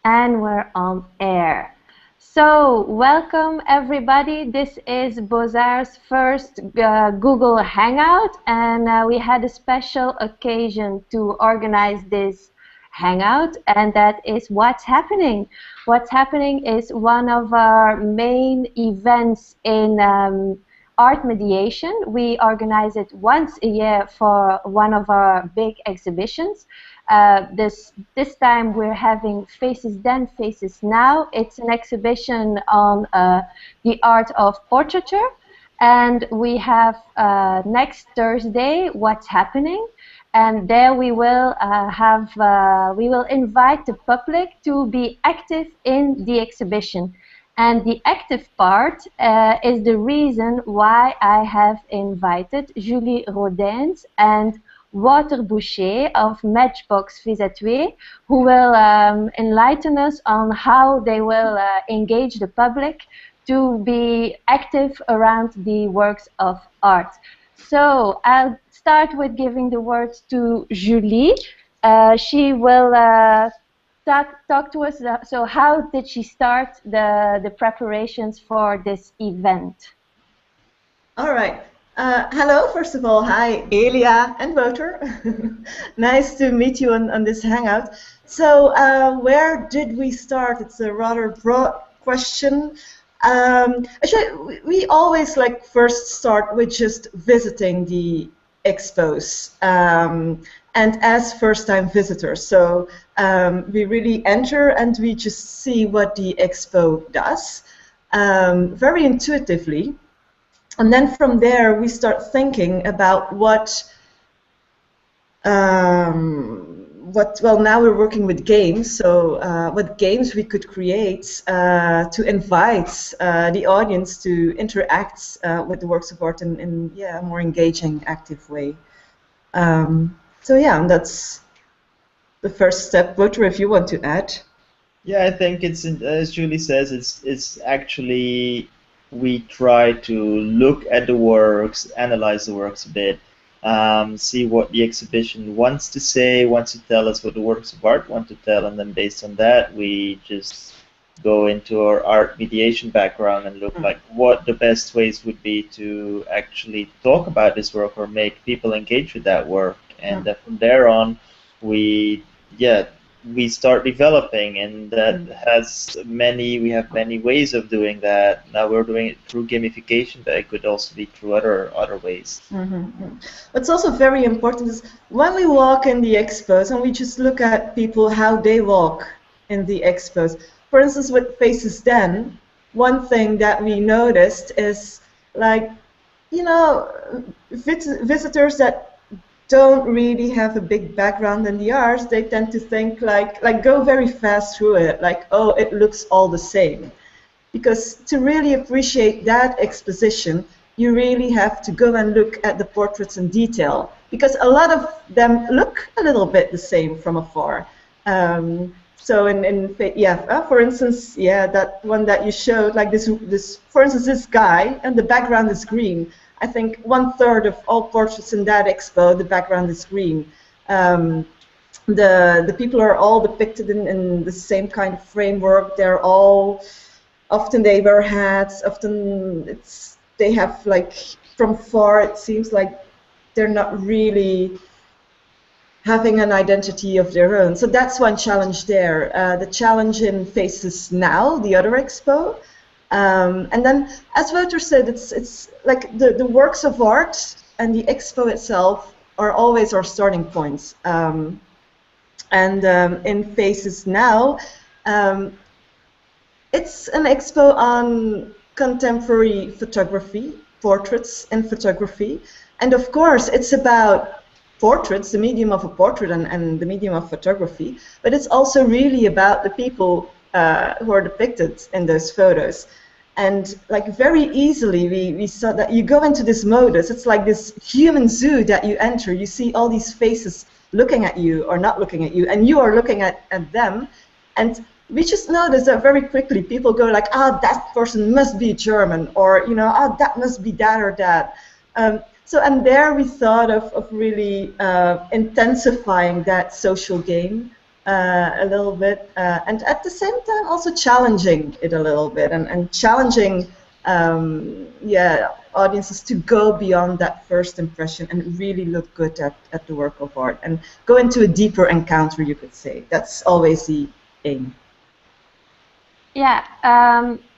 And we're on air. So, welcome everybody. This is BOZAR's first Google Hangout, and we had a special occasion to organize this Hangout, and that is What's Happening. What's Happening is one of our main events in art mediation. We organize it once a year for one of our big exhibitions. This time we're having Faces Then, Faces Now. It's an exhibition on the art of portraiture, and we have next Thursday What's Happening, and there we will we will invite the public to be active in the exhibition. And the active part is the reason why I have invited Julie Rodins and Walter Boucher of Matchbox Vis-à-Twee, who will enlighten us on how they will engage the public to be active around the works of art. So I'll start with giving the words to Julie. She will talk to us. So how did she start the preparations for this event? All right. Hello, first of all. Hi, Elia and Wouter. Nice to meet you on this Hangout. So where did we start? It's a rather broad question. Actually, we always first start with just visiting the expos and as first-time visitors. So we really enter and we just see what the expo does very intuitively. And then from there, we start thinking about well, now we're working with games, so what games we could create to invite the audience to interact with the works of art in a more engaging, active way. So yeah, and that's the first step. Wouter, if you want to add. Yeah, I think it's, as Julie says, it's actually, we try to look at the works, analyze the works a bit, see what the exhibition wants to say, wants to tell us what the works of art want to tell, and then based on that we just go into our art mediation background and look like what the best ways would be to actually talk about this work or make people engage with that work. And then from there on we start developing, and that we have many ways of doing that. Now we're doing it through gamification, but it could also be through other ways. What's also very important is when we walk in the expos and we just look at people, how they walk in the expos. For instance, with Faces Then, one thing that we noticed is visitors that don't really have a big background in the arts, they tend to think go very fast through it, oh, it looks all the same. Because to really appreciate that exposition, you really have to go and look at the portraits in detail, because a lot of them look a little bit the same from afar. So for instance, that one that you showed, for instance, this guy, and the background is green. I think 1/3 of all portraits in that expo, the background is green. The people are all depicted in the same kind of framework. They're all, often they wear hats, often they have from far it seems like they're not really having an identity of their own. So that's one challenge there. The challenge in Faces Now, the other expo. And then, as Wouter said, it's like the works of art and the expo itself are always our starting points. In Faces Now, it's an expo on contemporary photography, portraits in photography, and of course it's about portraits, the medium of a portrait and the medium of photography, but it's also really about the people who are depicted in those photos. And very easily we saw that you go into this modus. It's like this human zoo that you enter. You see all these faces looking at you or not looking at you, and you are looking at them. And we just noticed that very quickly people go that person must be German, or that must be that or that. And there we thought of really intensifying that social game a little bit, and at the same time also challenging it a little bit, and challenging yeah, audiences to go beyond that first impression and really look good at the work of art and go into a deeper encounter, you could say. That's always the aim. Yeah,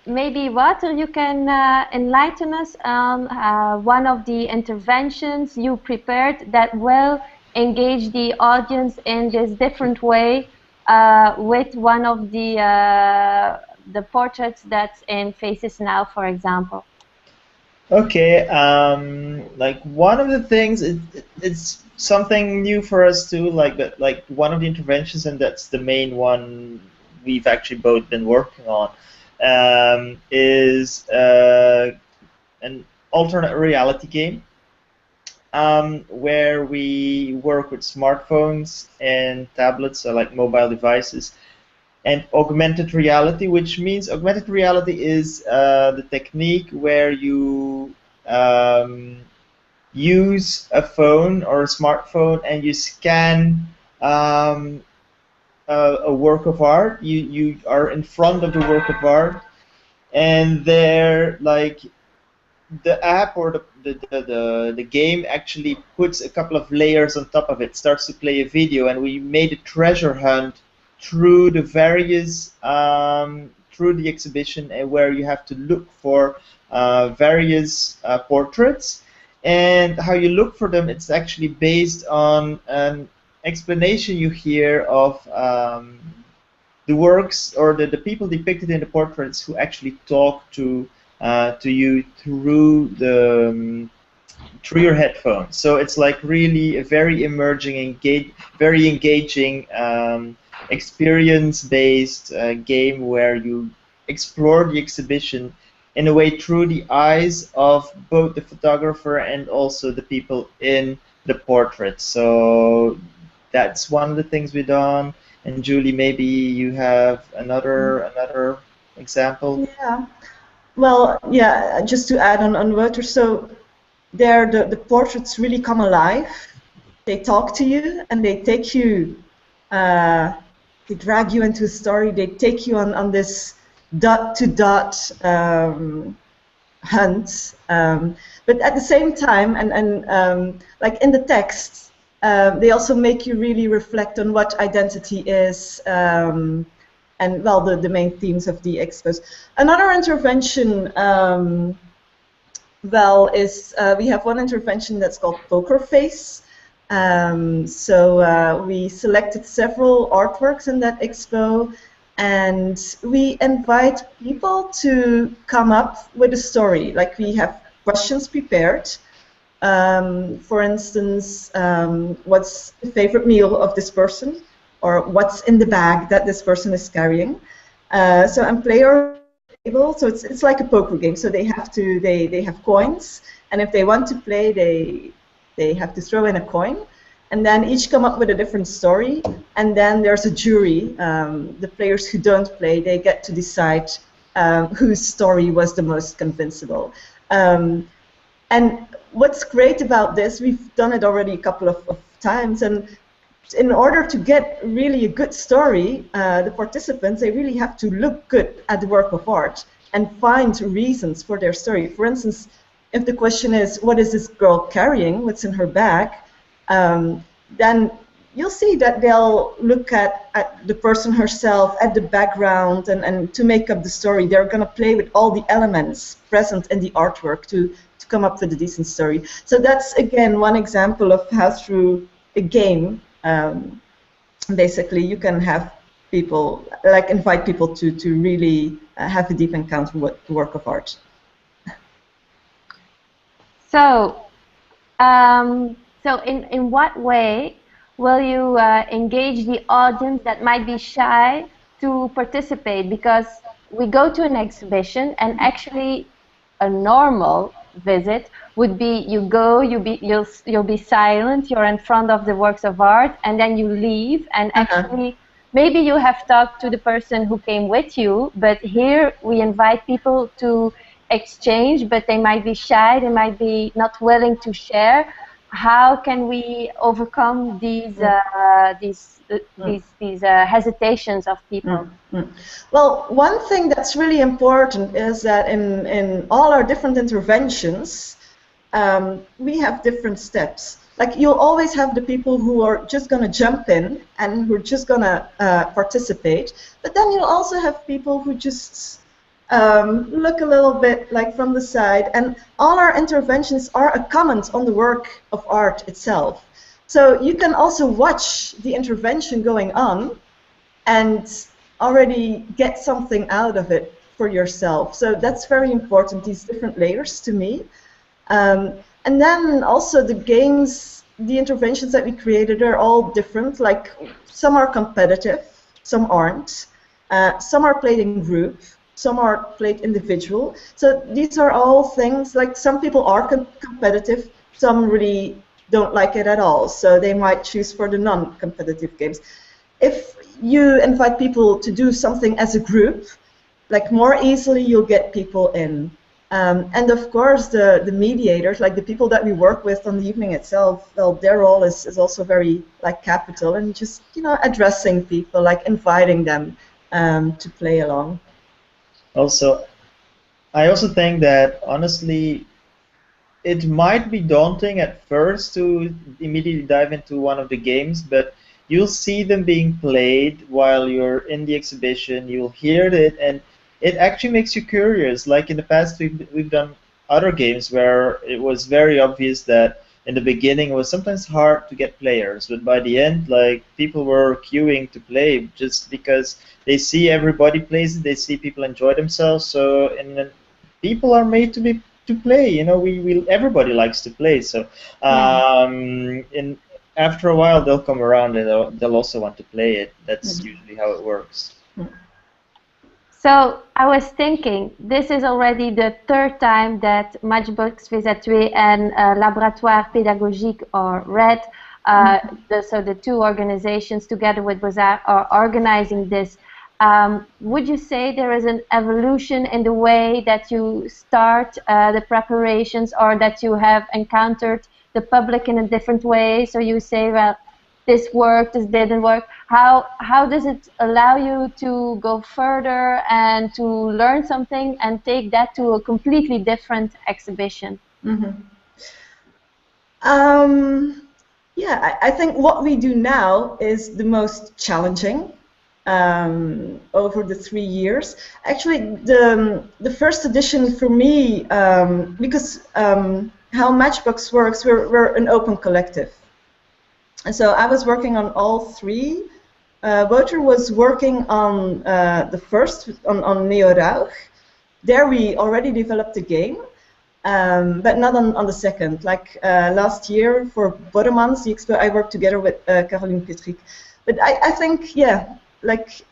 maybe Walter, you can enlighten us on one of the interventions you prepared that will engage the audience in this different way with one of the portraits that's in Faces Now, for example. Okay, like one of the things, it's something new for us too. Like one of the interventions, and that's the main one we've actually both been working on, is an alternate reality game, where we work with smartphones and tablets, so like mobile devices, and augmented reality, which means augmented reality is the technique where you use a phone or a smartphone and you scan a work of art. You are in front of the work of art, and there, like, the app or the game actually puts a couple of layers on top of it, starts to play a video, and we made a treasure hunt through the various through the exhibition, where you have to look for various portraits, and how you look for them, it's actually based on an explanation you hear of the works or the people depicted in the portraits, who actually talk to you through the through your headphones. So it's like really a very very engaging experience-based game where you explore the exhibition in a way through the eyes of both the photographer and also the people in the portrait. So that's one of the things we've done. And Julie, maybe you have another example. Yeah. Well, yeah, just to add on Wouter, so there the portraits really come alive. They talk to you and they take you, they drag you into a story, they take you on this dot-to-dot hunt. But at the same time, and like in the text, they also make you really reflect on what identity is, and well, the main themes of the expos. Another intervention, well, is we have one intervention that's called Poker Face. So we selected several artworks in that expo, and we invite people to come up with a story. Like, we have questions prepared. For instance, what's the favorite meal of this person? Or what's in the bag that this person is carrying. So, and players able, so it's like a poker game. So they have to they have coins, and if they want to play, they have to throw in a coin, and then each come up with a different story. And then there's a jury. The players who don't play, they get to decide whose story was the most convincible. And what's great about this, we've done it already a couple of times, and in order to get really a good story, the participants, they really have to look good at the work of art and find reasons for their story. For instance, if the question is, what is this girl carrying, what's in her bag, then you'll see that they'll look at the person herself, at the background, and to make up the story, they're going to play with all the elements present in the artwork to come up with a decent story. So that's, again, one example of how through a game, basically, you can have people, like, invite people to really have a deep encounter with the work of art. So, so in what way will you engage the audience that might be shy to participate? Because we go to an exhibition, and actually a normal visit would be you go, you'll be silent, you're in front of the works of art, and then you leave, and actually maybe you have talked to the person who came with you, but here we invite people to exchange, but they might be shy, they might be not willing to share. how can we overcome these hesitations of people? Well, one thing that's really important is that in all our different interventions, we have different steps. Like you'll always have the people who are just going to jump in and who are just going to participate, but then you'll also have people who just look a little bit like from the side, and all our interventions are a comment on the work of art itself. So you can also watch the intervention going on and already get something out of it for yourself. So that's very important, these different layers to me. And then also the games, the interventions that we created are all different. Like some are competitive, some aren't. Some are played in group, some are played individual. So these are all things, like some people are competitive, some really don't like it at all. So they might choose for the non-competitive games. If you invite people to do something as a group, like more easily you'll get people in. And of course, the mediators, like the people that we work with on the evening itself, well, their role is also very like capital, and just addressing people, like inviting them to play along. Also, I also think that honestly, it might be daunting at first to immediately dive into one of the games, but you'll see them being played while you're in the exhibition. You'll hear it, and it actually makes you curious. Like in the past, we've done other games where it was very obvious that in the beginning it was sometimes hard to get players, but by the end, like people were queuing to play just because they see everybody plays it, they see people enjoy themselves. So and people are made to play. Everybody likes to play. So in after a while they'll come around and they'll also want to play it. That's usually how it works. So I was thinking, this is already the third time that Matchbox Vis-à-Twee and Laboratoire Pédagogique or RED, so the two organizations together with BOZAR are organizing this. Would you say there is an evolution in the way that you start the preparations, or that you have encountered the public in a different way? So you say, well, this worked, this didn't work. How does it allow you to go further and to learn something and take that to a completely different exhibition? Yeah, I think what we do now is the most challenging over the 3 years. Actually, the first edition for me, because how Matchbox works, we're an open collective. And so I was working on all three. Wouter was working on the first, on Neo Rauch. There we already developed a game, but not on the second. Like last year for Borremans, the expo, I worked together with Caroline Petrick. But I think, yeah, like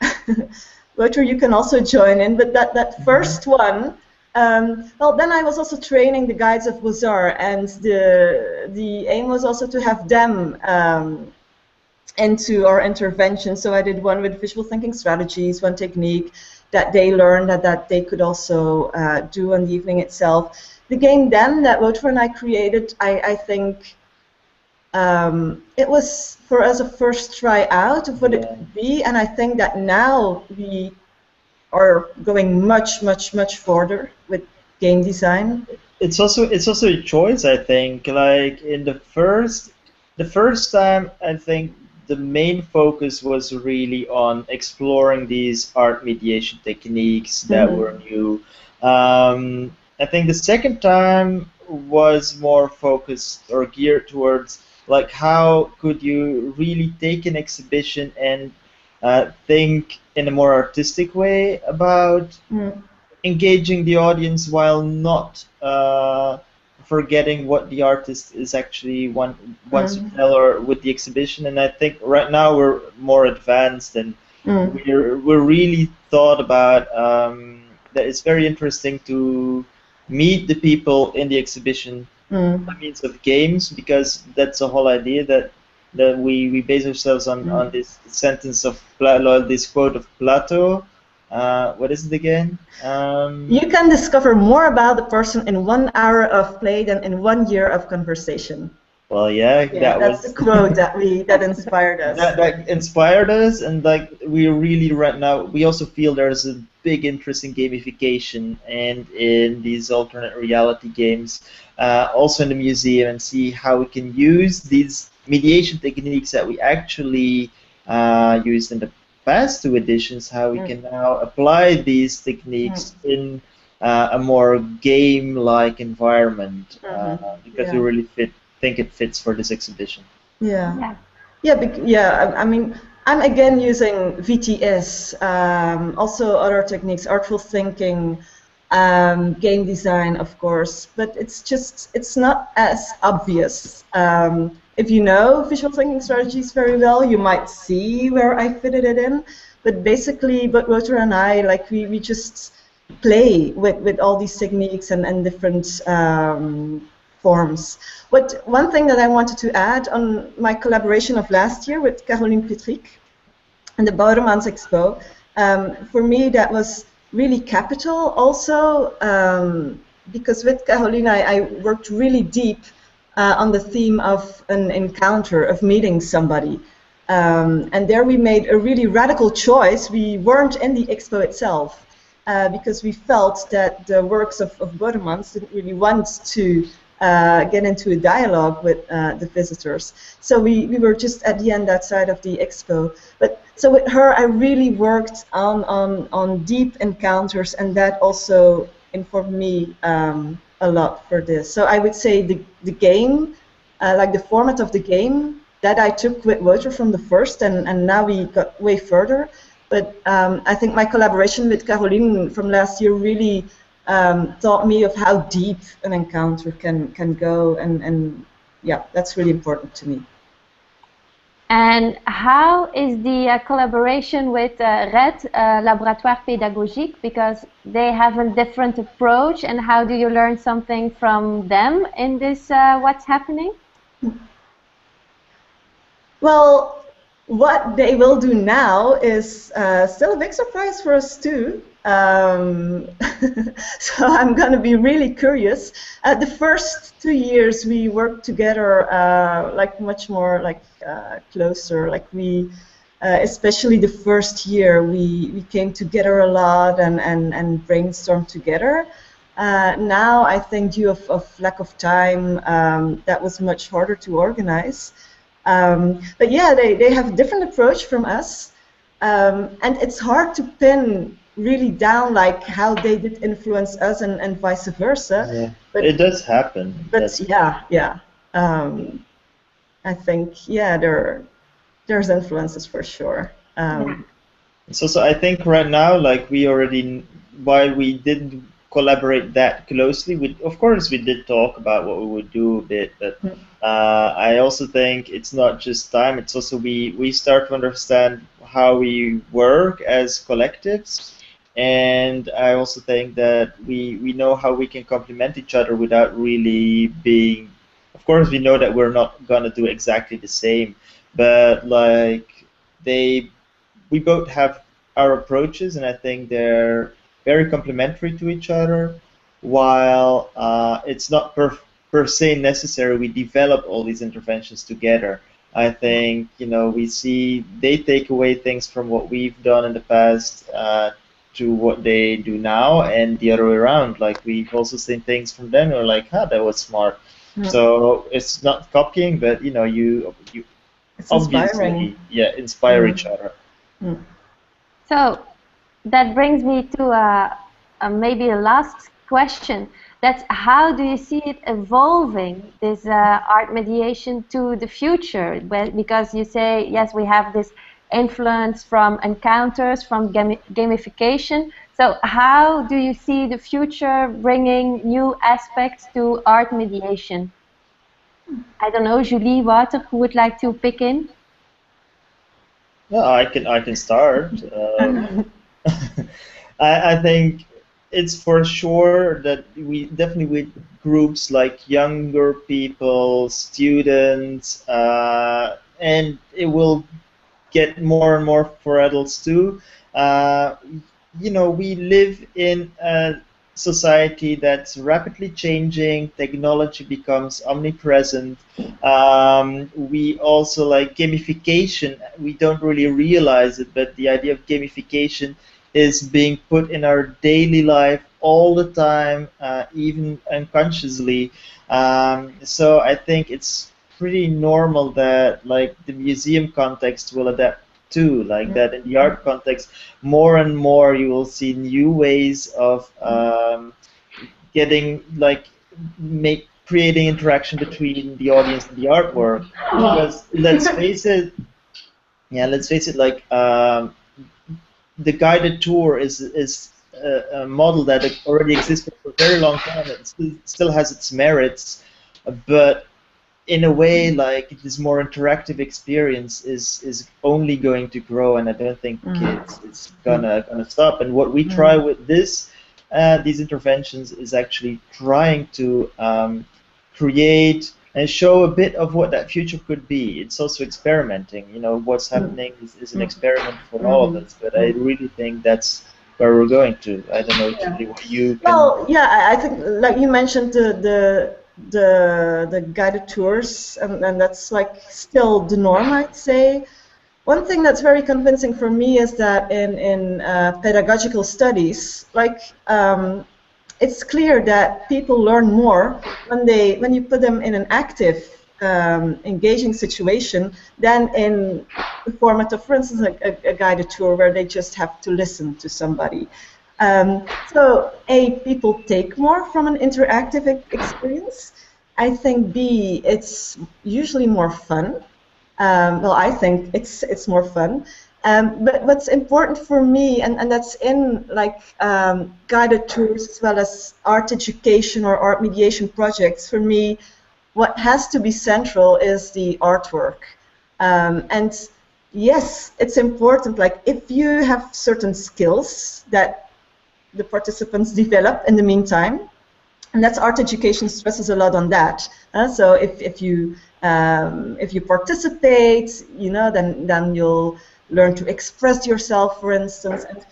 Wouter, you can also join in. But that first one, well, then I was also training the guides of BOZAR, and the aim was also to have them into our intervention. So I did one with visual thinking strategies, one technique that they learned that they could also do on the evening itself. The game then that Wouter and I created, I think it was for us a first try out of what it could be, and I think that now we are going much further with game design. It's also a choice, I think. Like in the first time, I think the main focus was really on exploring these art mediation techniques that were new. I think the second time was more focused or geared towards like how could you really take an exhibition and think in a more artistic way about engaging the audience while not forgetting what the artist is actually wants to tell or with the exhibition. And I think right now we're more advanced, and we're really thought about that it's very interesting to meet the people in the exhibition by means of games, because that's the whole idea that we base ourselves on this sentence of this quote of Plato. What is it again? You can discover more about the person in 1 hour of play than in 1 year of conversation. Well, yeah, Yeah, that's the quote that inspired us. that inspired us, and like we really right now we also feel there's a big interest in gamification and in these alternate reality games, also in the museum, and see how we can use these mediation techniques that we actually used in the past two editions, how we can now apply these techniques in a more game-like environment, because we really think it fits for this exhibition. Yeah. Yeah. Yeah, I mean, I'm again using VTS, also other techniques, artful thinking, game design, of course, but it's not as obvious. If you know visual thinking strategies very well, you might see where I fitted it in, but basically, but Wouter and I, like, we just play with all these techniques and different forms. One thing that I wanted to add on my collaboration of last year with Caroline Petrick and the Boudemans Expo, for me that was really capital also, because with Caroline I worked really deep on the theme of an encounter, of meeting somebody. And there we made a really radical choice. We weren't in the expo itself, because we felt that the works of Boudemans didn't really want to get into a dialogue with the visitors. So we were just at the end outside of the expo. But so with her, I really worked on deep encounters, and that also informed me a lot for this. So I would say the game, like the format of the game, that I took with Wouter from the first, and now we got way further. But I think my collaboration with Caroline from last year really taught me of how deep an encounter can go, and yeah, that's really important to me. And how is the collaboration with RED, Laboratoire Pédagogique, because they have a different approach, and how do you learn something from them in this what's happening? Well, what they will do now is still a big surprise for us too. So I'm going to be really curious. The first 2 years we worked together, like much more like closer. Like we, especially the first year, we came together a lot and brainstormed together. Now I think due of lack of time, that was much harder to organize. But yeah, they have a different approach from us, and it's hard to pin really down like how they did influence us and vice versa. Yeah, but it does happen. But yeah. I think there's influences for sure. So I think right now, like we already, while we didn't collaborate that closely, of course we did talk about what we would do a bit, but I also think it's not just time, it's also we start to understand how we work as collectives, and I also think that we know how we can complement each other without really being, of course we know that we're not gonna do exactly the same, but like we both have our approaches, and I think they're very complementary to each other, while it's not per se necessary we develop all these interventions together. I think, we see they take away things from what we've done in the past to what they do now, and the other way around. Like we've also seen things from them, we're like, that was smart. So it's not copying, but you it's obviously inspire each other. So that brings me to maybe a last question. That's how do you see it evolving, this art mediation to the future? Well, because you say, yes, we have this influence from encounters, from gamification. So how do you see the future bringing new aspects to art mediation? I don't know, Julie, Wouter, who would like to pick in? No, I can start. I think it's for sure that we definitely with groups like younger people, students, and it will get more and more for adults too. We live in a society that's rapidly changing. Technology becomes omnipresent. We also like gamification. We don't really realize it, but the idea of gamification is being put in our daily life all the time, even unconsciously. So I think it's pretty normal that like the museum context will adapt too, like that in the art context, more and more you will see new ways of getting like make creating interaction between the audience and the artwork. Because let's face it, yeah, let's face it, like the guided tour is a model that already existed for a very long time. It still has its merits, but in a way, like this more interactive experience is only going to grow, and I don't think it's gonna stop. And what we try with these interventions is actually trying to create and show a bit of what that future could be. It's also experimenting. You know, what's happening is an experiment for all of us. But I really think that's where we're going to. I don't know, Julie, what you can. Well, yeah, I think like you mentioned the guided tours, and that's like still the norm, I'd say. One thing that's very convincing for me is that in pedagogical studies, like it's clear that people learn more when you put them in an active, engaging situation than in the format of, for instance, a guided tour where they just have to listen to somebody. So A, people take more from an interactive experience. I think B, it's usually more fun. Well, I think it's more fun. But what's important for me, and that's in like guided tours as well as art education or art mediation projects, for me, what has to be central is the artwork. And yes, it's important, like if you have certain skills that the participants develop in the meantime, and that's art education stresses a lot on that. So if you participate, you know, then you'll learn to express yourself, for instance, and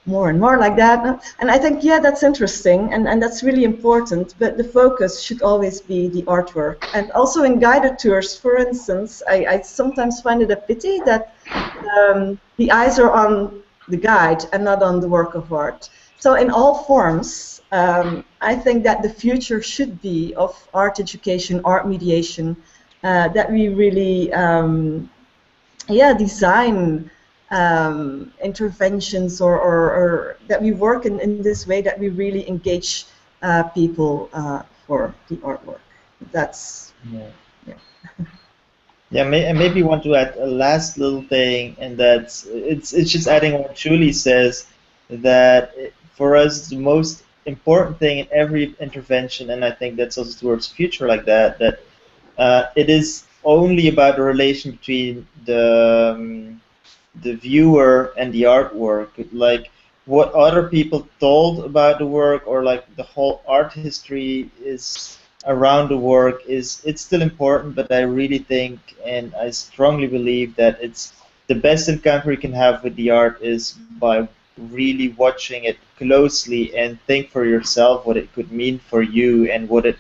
more like that. And I think, yeah, that's interesting, and that's really important, but the focus should always be the artwork. And also in guided tours, for instance, I sometimes find it a pity that the eyes are on the guide and not on the work of art. So in all forms, I think that the future should be of art education, art mediation, that we really design interventions or that we work in this way, that we really engage people for the artwork. That's and maybe want to add a last little thing, and that's it's just adding what Julie says, that for us the most important thing in every intervention, and I think that's also towards the future like that, it is only about the relation between the viewer and the artwork, like what other people told about the work, or like the whole art history is around the work, it's still important, but I really think, and I strongly believe, that it's the best encounter you can have with the art is by really watching it closely and think for yourself what it could mean for you, and what it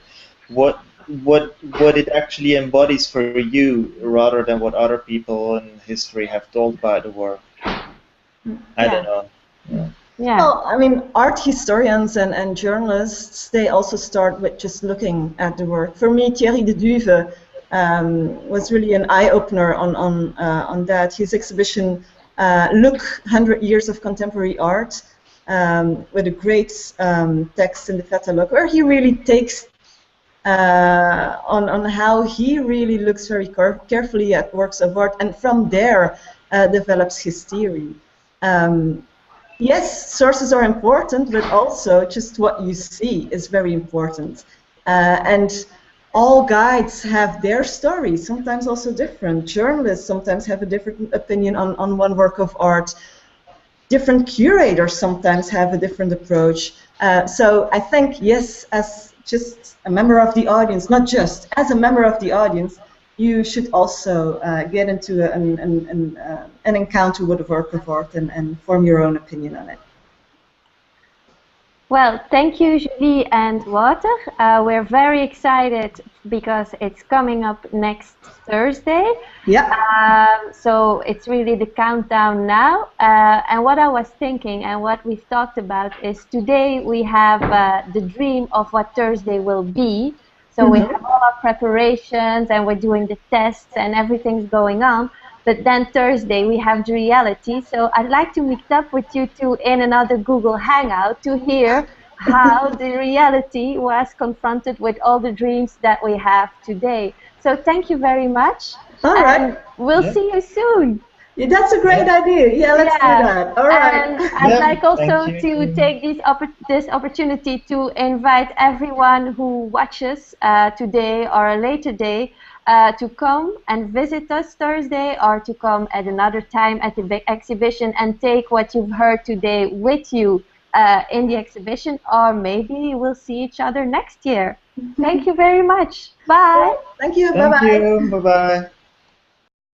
actually embodies for you, rather than what other people in history have told about the work. I don't know. Yeah. Well, I mean, art historians and journalists, they also start with just looking at the work. For me, Thierry de Duve was really an eye-opener on that. His exhibition, Look, 100 Years of Contemporary Art, with a great text in the catalog, where he really takes on how he really looks very carefully at works of art, and from there develops his theory. Yes, sources are important, but also just what you see is very important. And all guides have their story, sometimes also different. Journalists sometimes have a different opinion on one work of art. Different curators sometimes have a different approach. So I think, yes, as just a member of the audience, not just as a member of the audience, you should also get into an encounter with a work of art and form your own opinion on it. Well, thank you, Julie and Walter. We're very excited because it's coming up next Thursday. Yeah. So it's really the countdown now. And what I was thinking and what we've talked about is today we have the dream of what Thursday will be. So we have all our preparations and we're doing the tests and everything's going on. But then Thursday we have the reality. So I'd like to meet up with you two in another Google Hangout to hear how the reality was confronted with all the dreams that we have today. So thank you very much. All right. And we'll Yeah. see you soon. Yeah, that's a great idea. Yeah, let's do Yeah. that. All right. And I'd Yeah, like also thank to you. take this opportunity to invite everyone who watches today or a later day to come and visit us Thursday or to come at another time at the big exhibition and take what you've heard today with you in the exhibition, or maybe we'll see each other next year. Thank you very much. Bye. Thank you. Thank Bye-bye. you. Bye bye.